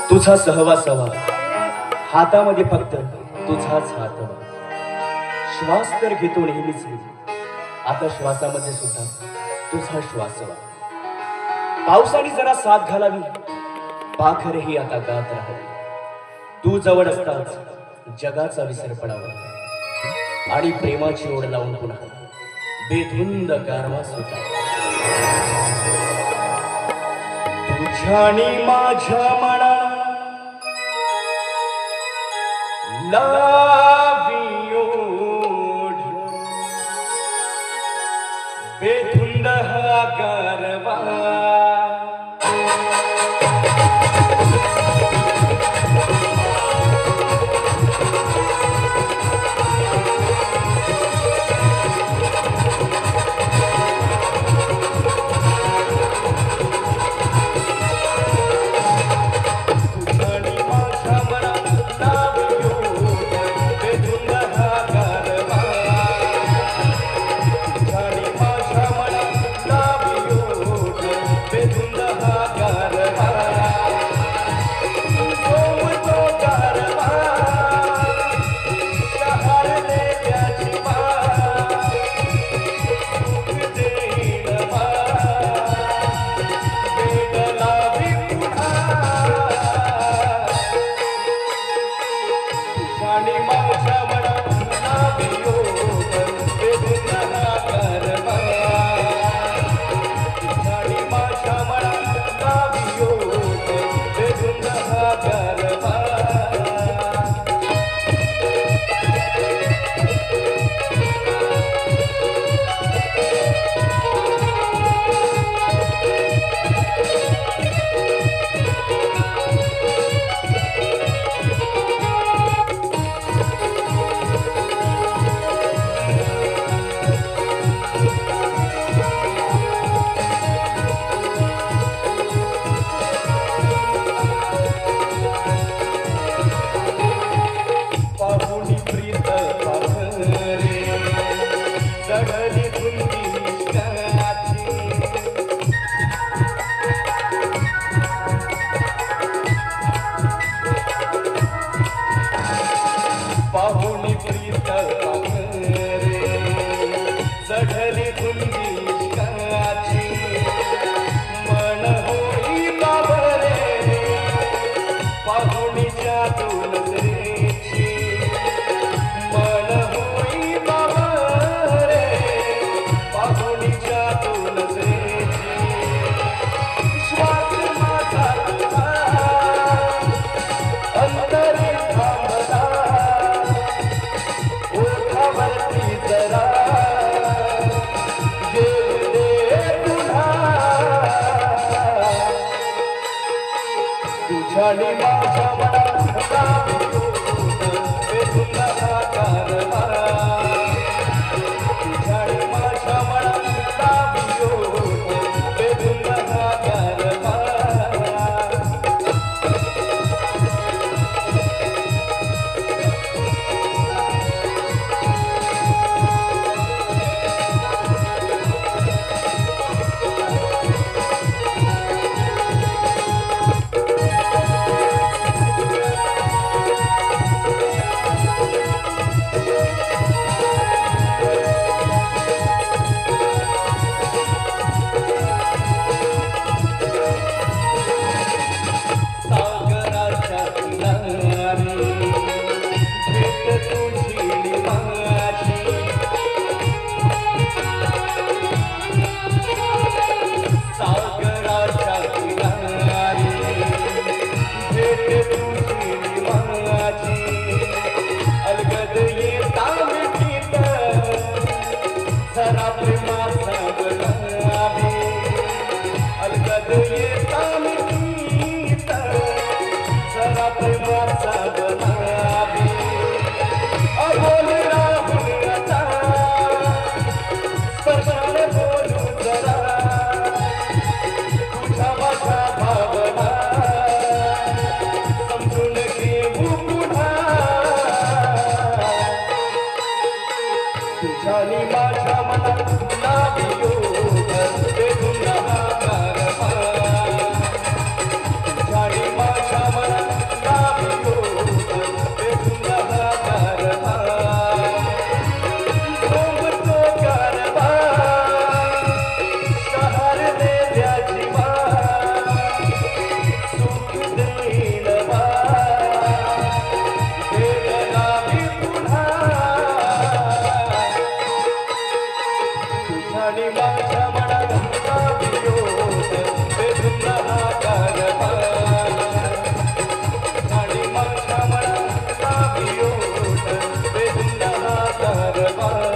तुझा सहवास हवा, हातामध्ये फक्त तुझाच हात हवा. श्वास तर घेतो नेहमीच मी, आता श्वासामध्ये सुद्धा तुझा श्वास हवा. पावसाने जरा साथ घालावी, पाखरही आता गात राहावी. तू जवळ असताच जगाचा विसर पडावा आणि प्रेमाची ओढ लावून पुन्हा बेधुंद गारवा सुटावा. तुझ्यानी माझ्या मना लावी ओढ, बेधुंद हा गारवा. आणि माझ्या मनाचा वियोग वेधून हा कारभार आणि माझ्या मनाचा वियोग वेधून हा कारभार